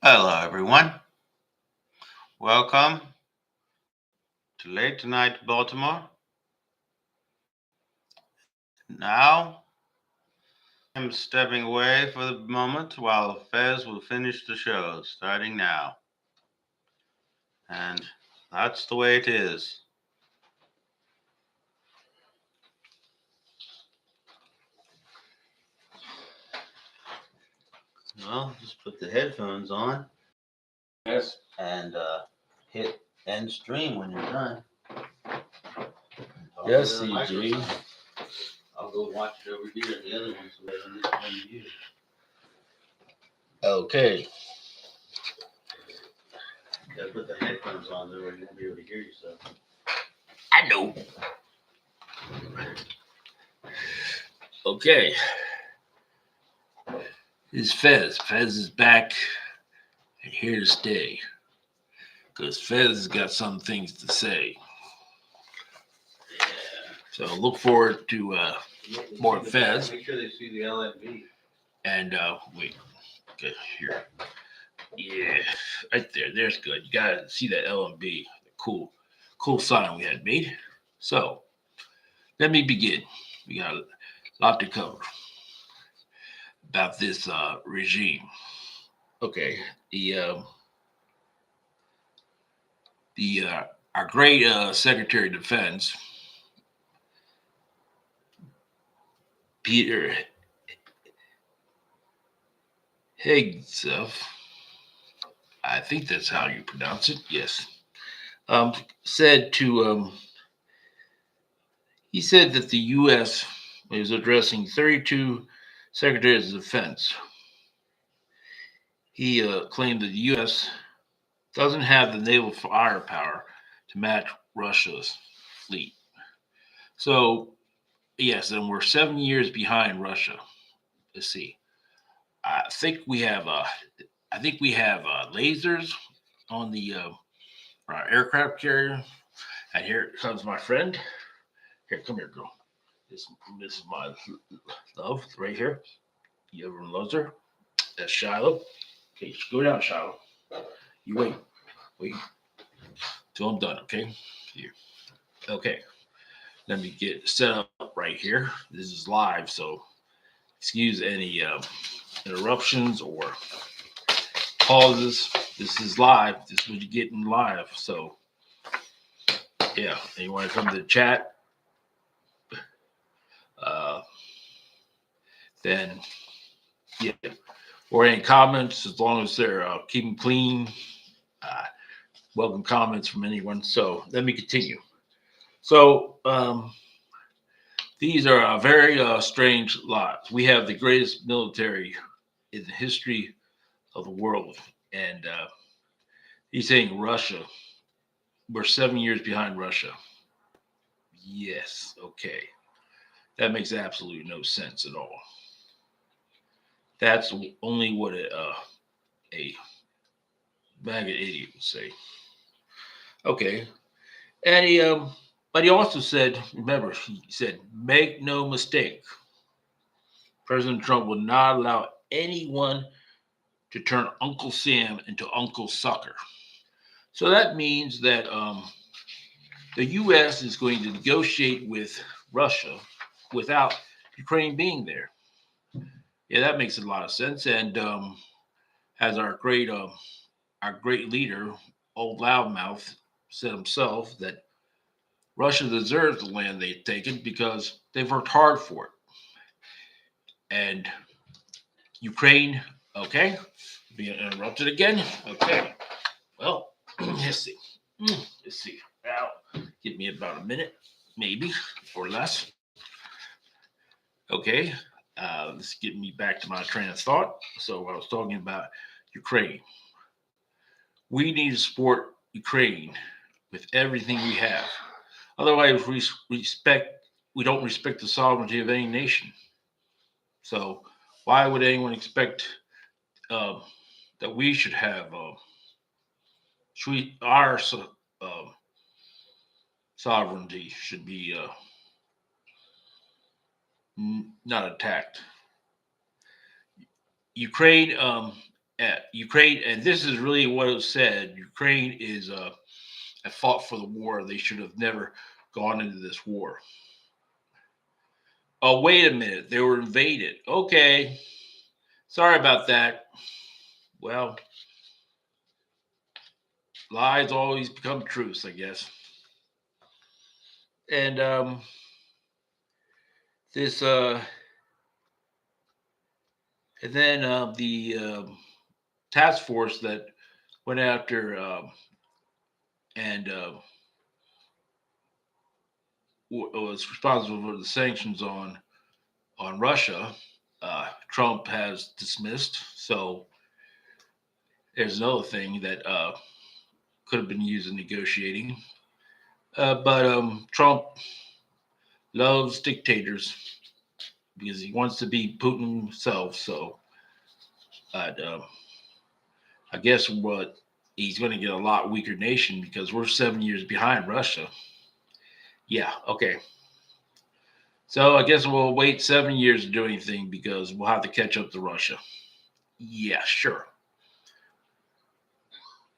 Hello, everyone. Welcome to Late Tonight Baltimore. Now, I'm stepping away for the moment while Fez will finish the show starting now. And that's the way it is. Well, just put the headphones on. Yes. And hit end stream when you're done. Yes, CG. I'll go watch it over here at the other one so they don't listen to you. Okay. Gotta put the headphones on there where you won't be able to hear yourself. I know. Okay. This is Fez. Fez is back and here to stay. Because Fez has got some things to say. So look forward to more Fez. Make sure they see the LNB. And wait. Okay, here. Yeah, right there. There's good. You gotta see that LMB. Cool sign we had made. So let me begin. We got a lot to cover about this regime. Okay, the our great Secretary of Defense, Peter Hegseth, I think that's how you pronounce it. Yes, said to he said that the U.S. was addressing 32 secretaries of defense. He claimed that the U.S. doesn't have the naval firepower to match Russia's fleet. So, yes, and we're 7 years behind Russia. Let's see. I think we have lasers on the our aircraft carrier. And here comes my friend. Here, come here, girl. This is my love right here. Everyone loves her. That's Shiloh. Okay, go down, Shiloh. You wait till I'm done. Okay. Here. Okay. Let me get set up right here. This is live, so excuse any interruptions or pauses. This is live. This is what you get in live. So, yeah, and you want to come to the chat, uh, then yeah, or any comments as long as they're keeping clean. Uh, Welcome comments from anyone. So let me continue. So these are very strange lots. We have the greatest military in the history of the world, and he's saying Russia. We're 7 years behind Russia. Yes, okay. That makes absolutely no sense at all. That's only what a maggot idiot would say. Okay, and but he also said, remember, he said, make no mistake, President Trump will not allow anyone to turn Uncle Sam into Uncle Sucker. So that means that the U.S. is going to negotiate with Russia without Ukraine being there. Yeah, that makes a lot of sense. And as our great leader, old loudmouth, said himself that Russia deserves the land they've taken because they've worked hard for it. And Ukraine, okay, being interrupted again. Okay, well, let's see. Let's see. Now, give me about a minute, maybe or less. Okay, let's get me back to my train of thought. So I was talking about Ukraine. We need to support Ukraine with everything we have. Otherwise, we don't respect the sovereignty of any nation. So why would anyone expect uh, that we should have our uh, sovereignty should be not attacked? Ukraine Ukraine, and this is really what it was said. Ukraine is have fought for the war. They should have never gone into this war. Oh, wait a minute. They were invaded. Okay. Sorry about that. Well, lies always become truths, I guess. And this and then the task force that went after and was responsible for the sanctions on Russia. Trump has dismissed. So there's another thing that could have been used in negotiating. But Trump loves dictators because he wants to be Putin himself. So I guess what he's going to get a lot weaker nation because we're 7 years behind Russia. Yeah, okay. So I guess we'll wait 7 years to do anything because we'll have to catch up to Russia. Yeah, sure.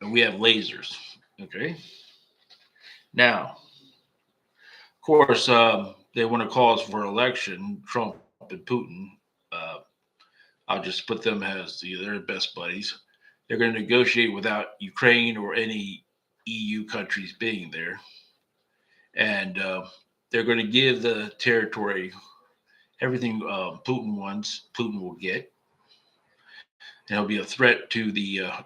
And we have lasers. Okay. Now, of course, they want to call us for election, Trump and Putin. Uh, I'll just put them as their best buddies. They're going to negotiate without Ukraine or any EU countries being there. And they're going to give the territory everything Putin wants, Putin will get. And it'll be a threat to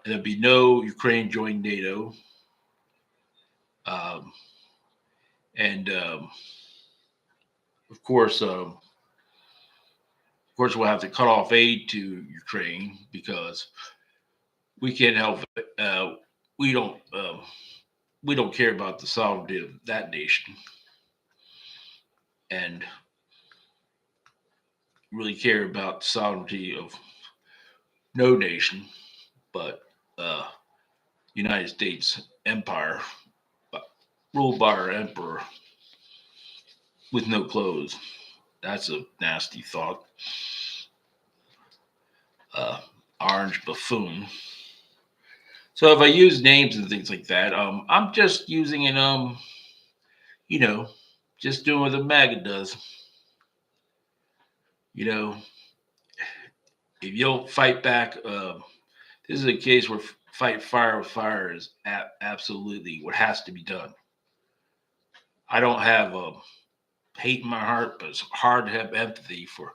there'll be no Ukraine join NATO. Um, and of course, we'll have to cut off aid to Ukraine because we can't help it. We don't care about the sovereignty of that nation, and really care about the sovereignty of no nation, but United States empire, ruled by our emperor with no clothes. That's a nasty thought. Orange buffoon. So if I use names and things like that, I'm just using it, just doing what the MAGA does. If you don't fight back, this is a case where fight fire with fire is absolutely what has to be done. I don't have hate in my heart, but it's hard to have empathy for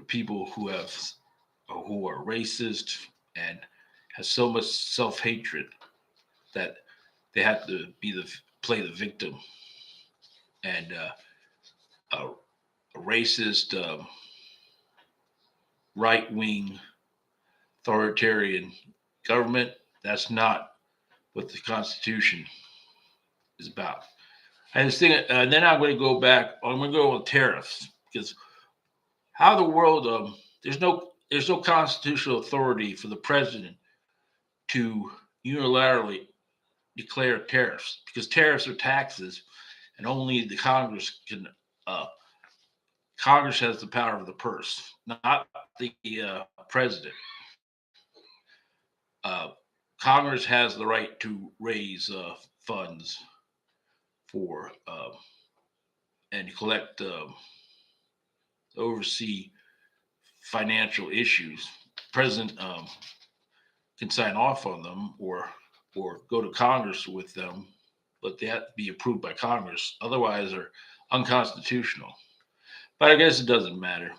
people who are racist and has so much self-hatred that they have to play the victim. And a racist, right-wing, authoritarian government, that's not what the Constitution is about. I just think, and then I'm going to go back. I'm going to go on tariffs because how the world there's no constitutional authority for the president to unilaterally declare tariffs because tariffs are taxes, and only the Congress can. Congress has the power of the purse, not the president. Congress has the right to raise funds for and collect, oversee financial issues. President can sign off on them or go to Congress with them, but they have to be approved by Congress. Otherwise, they're unconstitutional. But I guess it doesn't matter.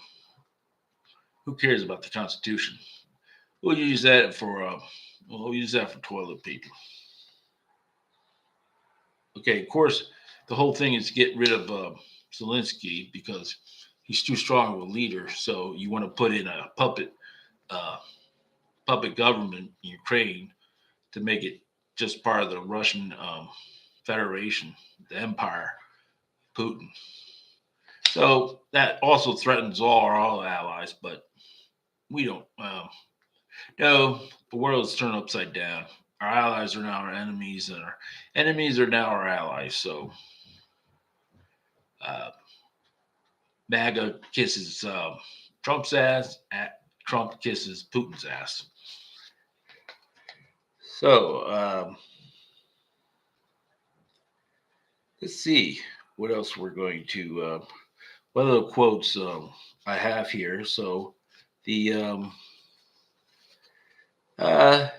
Who cares about the Constitution? We'll use that for toilet paper. Okay, of course, the whole thing is get rid of Zelensky because he's too strong of a leader. So you want to put in a puppet government in Ukraine to make it just part of the Russian Federation, the empire, Putin. So that also threatens all our other allies, but we don't. No, the world is turned upside down. Our allies are now our enemies, and our enemies are now our allies. So MAGA kisses Trump's ass, Trump kisses Putin's ass. So let's see what else we're going to. What other quotes I have here? So the uh,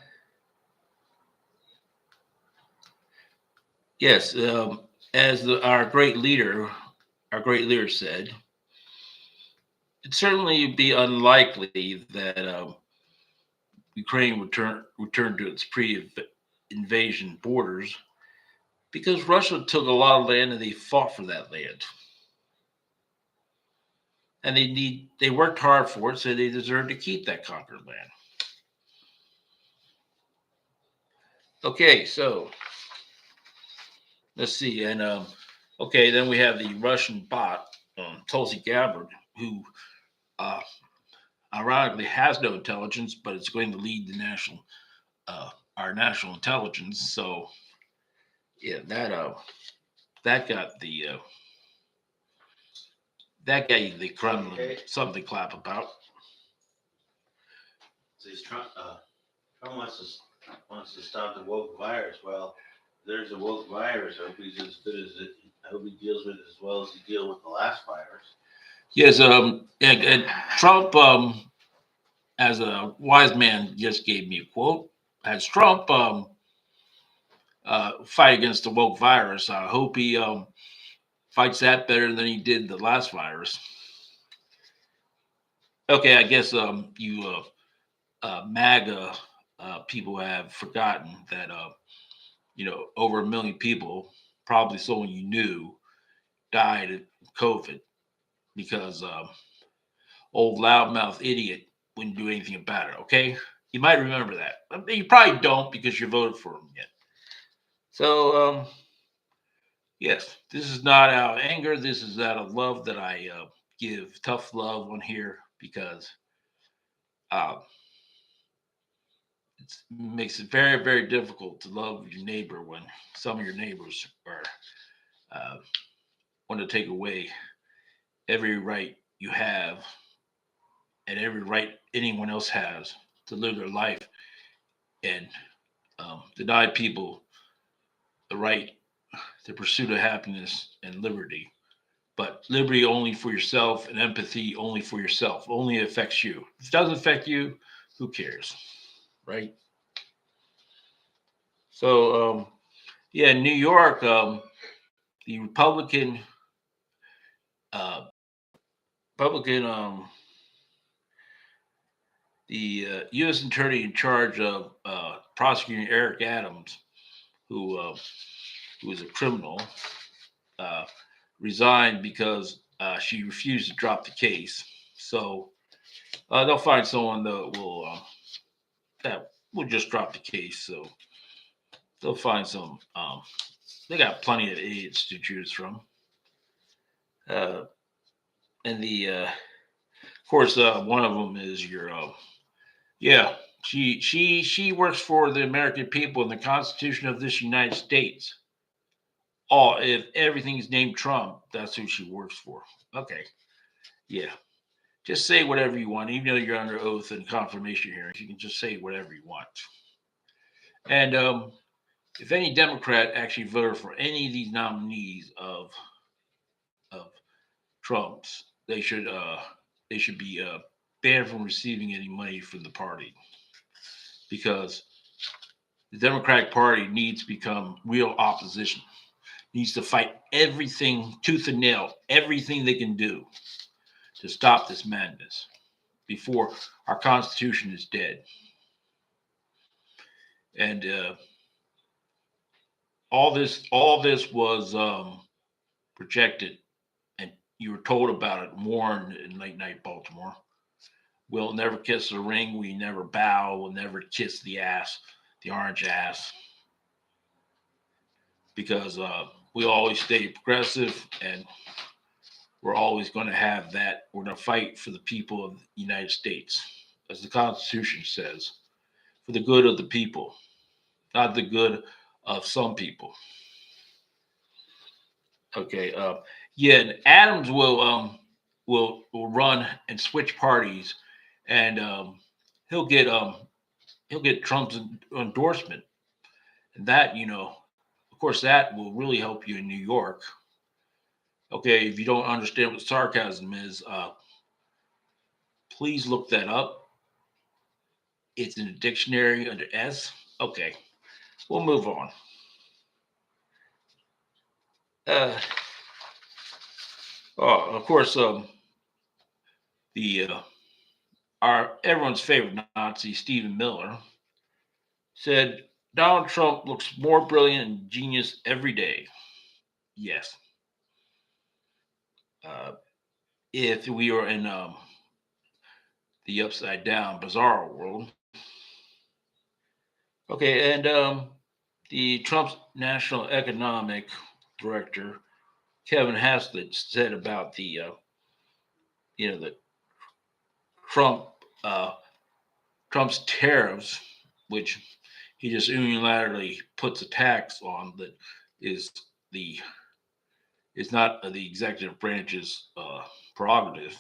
yes, as our great leader said, it'd certainly be unlikely that Ukraine would return to its pre-invasion borders because Russia took a lot of land and they fought for that land. And they worked hard for it, so they deserve to keep that conquered land. Okay, so let's see, and okay, then we have the Russian bot, Tulsi Gabbard, who uh, ironically has no intelligence, but it's going to lead the our national intelligence. So yeah, that got that got the Kremlin something to clap about. Trump wants to stop the woke virus. Well, there's a woke virus. I hope he's as good as it. I hope he deals with it as well as he dealt with the last virus. Yes, and Trump, as a wise man, just gave me a quote. As Trump fight against the woke virus, I hope he fights that better than he did the last virus. Okay, I guess you MAGA people have forgotten that over 1 million people, probably someone you knew, died of COVID because old loudmouth idiot wouldn't do anything about it. Okay, you might remember that. You probably don't because you voted for him yet. So yes, this is not out of anger. This is out of love that I give tough love on here because uh, it makes it very, very difficult to love your neighbor when some of your neighbors are want to take away every right you have and every right anyone else has to live their life and deny people the right to pursue of happiness and liberty. But liberty only for yourself and empathy only for yourself. Only affects you. If it doesn't affect you, who cares? Right? So, yeah, in New York, the uh, Republican, the U.S. attorney in charge of prosecuting Eric Adams, who is a criminal, uh, resigned because she refused to drop the case. So they'll find someone that will just drop the case. So they'll find some. They got plenty of idiots to choose from. Uh, and of course, one of them is your. Yeah, she works for the American people and the Constitution of this United States. Oh, if everything's named Trump, that's who she works for. Okay, yeah. Just say whatever you want, even though you're under oath and confirmation hearings. You can just say whatever you want. And if any Democrat actually voted for any of these nominees of Trump's, they should be banned from receiving any money from the party because the Democratic Party needs to become real opposition. Needs to fight everything tooth and nail, everything they can do to stop this madness before our Constitution is dead. And all this was projected, and you were told about it, warned in late night Baltimore. We'll never kiss the ring. We never bow. We'll never kiss the ass, the orange ass, because we always stay progressive and we're always going to have that. We're going to fight for the people of the United States, as the Constitution says, for the good of the people, not the good of some people. Okay. Yeah, and Adams will run and switch parties, and he'll get Trump's endorsement And that, of course, that will really help you in New York. Okay, if you don't understand what sarcasm is, please look that up. It's in the dictionary under S. Okay, we'll move on. Uh, oh, of course, the our everyone's favorite Nazi, Stephen Miller, said Donald Trump looks more brilliant and genius every day. Yes. Uh, if we were in the upside down, bizarre world. Okay, and the Trump's national economic director, Kevin Haslett, said about the Trump, uh, Trump's tariffs, which he just unilaterally puts a tax on that is the is not the executive branch's prerogative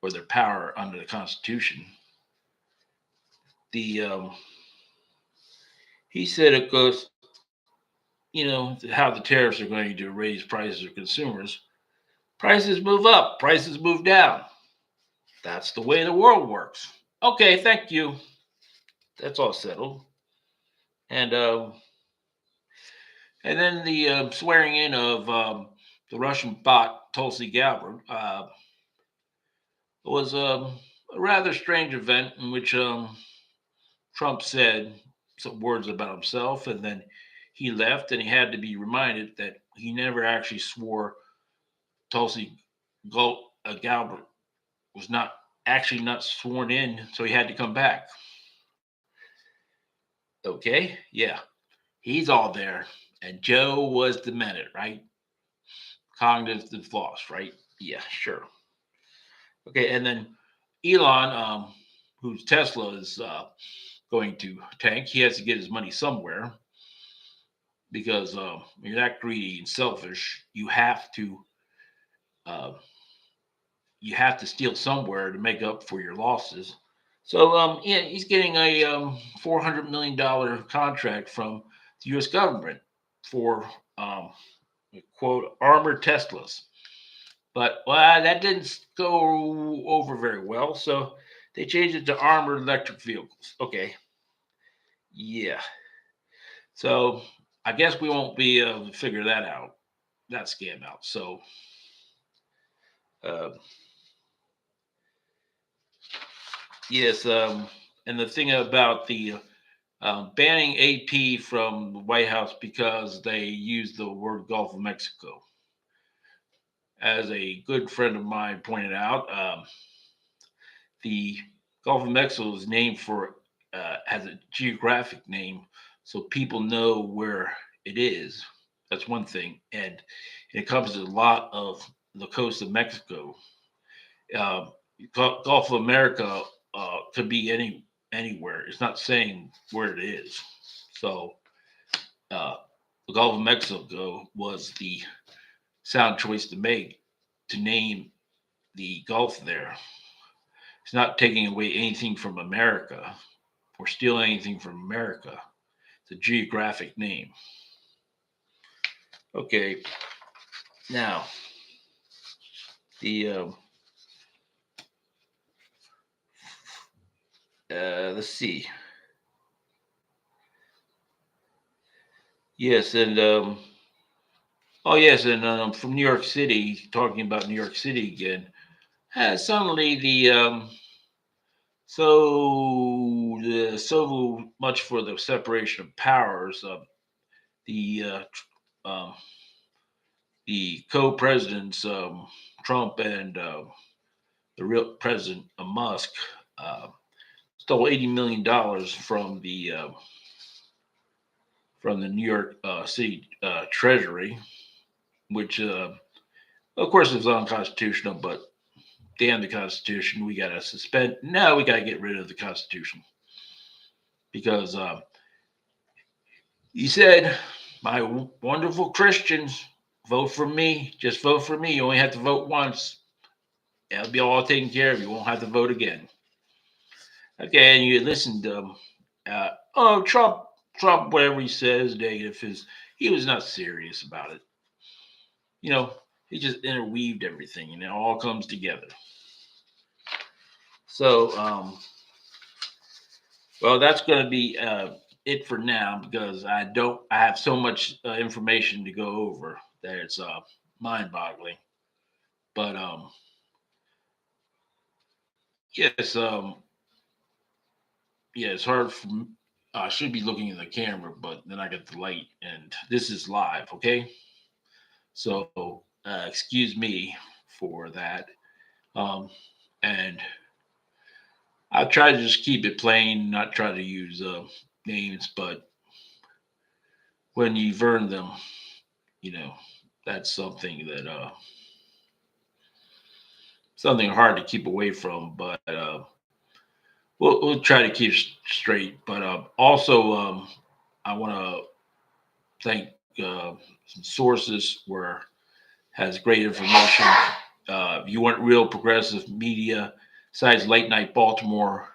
or their power under the Constitution. The He said it goes, how the tariffs are going to raise prices for consumers. Prices move up, prices move down. That's the way the world works. Okay, thank you. That's all settled. And then the swearing in of the Russian bot Tulsi Gabbard was a rather strange event in which Trump said some words about himself, and then he left, and he had to be reminded that he never actually swore Tulsi Gabbard was not sworn in, so he had to come back. Okay, yeah, he's all there, and Joe was demented, right? Cognitive loss, right? Yeah, sure. Okay, and then Elon, whose Tesla is going to tank, he has to get his money somewhere because when you're that greedy and selfish, uh, you have to steal somewhere to make up for your losses. So yeah, he's getting a $400 million contract from the U.S. government for quote armored Teslas. But that didn't go over very well, so they changed it to armored electric vehicles. Okay, yeah. So I guess we won't be able to figure that scam out. So uh, yes, and the thing about the banning AP from the White House because they used the word Gulf of Mexico. As a good friend of mine pointed out, the Gulf of Mexico is named for has a geographic name, so people know where it is. That's one thing, and it covers a lot of the coast of Mexico. Uh, Gulf of America could be anywhere. It's not saying where it is. So uh, the Gulf of Mexico was the sound choice to make to name the Gulf there. It's not taking away anything from America or stealing anything from America. It's a geographic name. Okay, now the let's see. Yes, and oh yes, and from New York City, talking about New York City again. Suddenly so much for the separation of powers. The um, the co-presidents Trump and the real president Musk uh, stole $80 million from the New York City Treasury, which of course is unconstitutional. But damn the Constitution, we got to suspend. No, we got to get rid of the Constitution because he said, "My wonderful Christians, vote for me. Just vote for me. You only have to vote once. It'll be all taken care of. You won't have to vote again." Okay, and you listened to Trump Trump, whatever he says, negative, he was not serious about it. He just interweaved everything, and it all comes together. So, well, that's going to be it for now because I have so much information to go over that it's mind-boggling. But yes, yeah, it's hard for. I should be looking at the camera, but then I get the light, and this is live. Okay, so excuse me for that. Um, and I try to just keep it plain, not try to use names, but when you've earned them, you know, that's something hard to keep away from. But we'll try to keep straight. But also, I want to thank some sources where has great information. If you want real progressive media, besides Late Night Baltimore,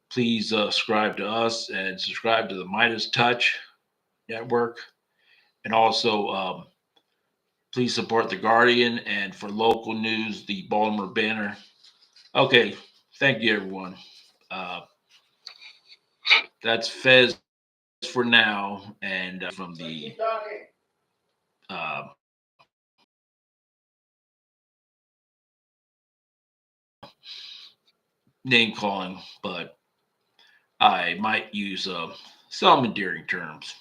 please subscribe to us and subscribe to the Midas Touch Network. And also, please support The Guardian and for local news, the Baltimore Banner. Okay, thank you, everyone. Uh, that's Fez for now. And from the uh, name calling, but I might use some endearing terms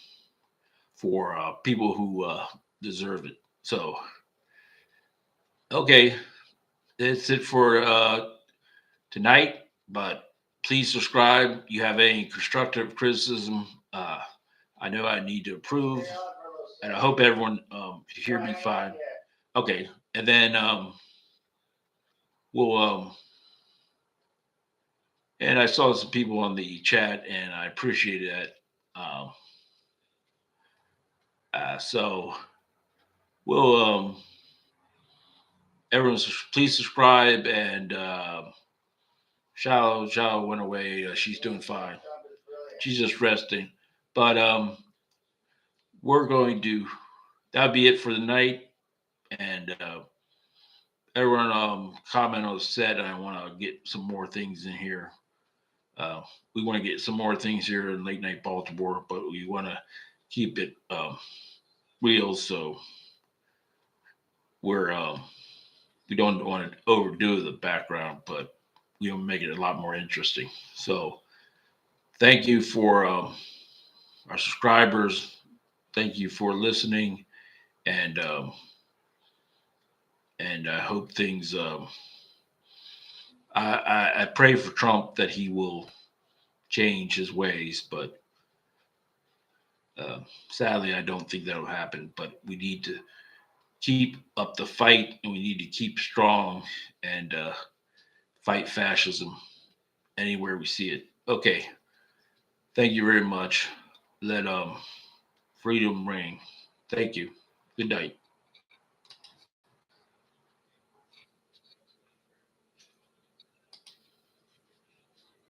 for people who deserve it. So, okay, that's it for tonight. But please subscribe. You have any constructive criticism? I know I need to improve, and I hope everyone can hear me fine. Okay, and then we'll. And I saw some people on the chat, and I appreciate that. Um, so we'll. Everyone, please subscribe and. Shallow went away. She's doing fine. She's just resting. But we're going to. That'll be it for the night. And everyone comment on the set. I want to get some more things in here. We want to get some more things here in Late Night Baltimore, but we want to keep it real. So we're we don't want to overdo the background, but we want to make it a lot more interesting. So thank you for our subscribers. Thank you for listening, and I hope things. I pray for Trump that he will change his ways, but sadly, I don't think that'll happen. But we need to keep up the fight, and we need to keep strong and fight fascism anywhere we see it. Okay, thank you very much. Let freedom ring. Thank you. Good night.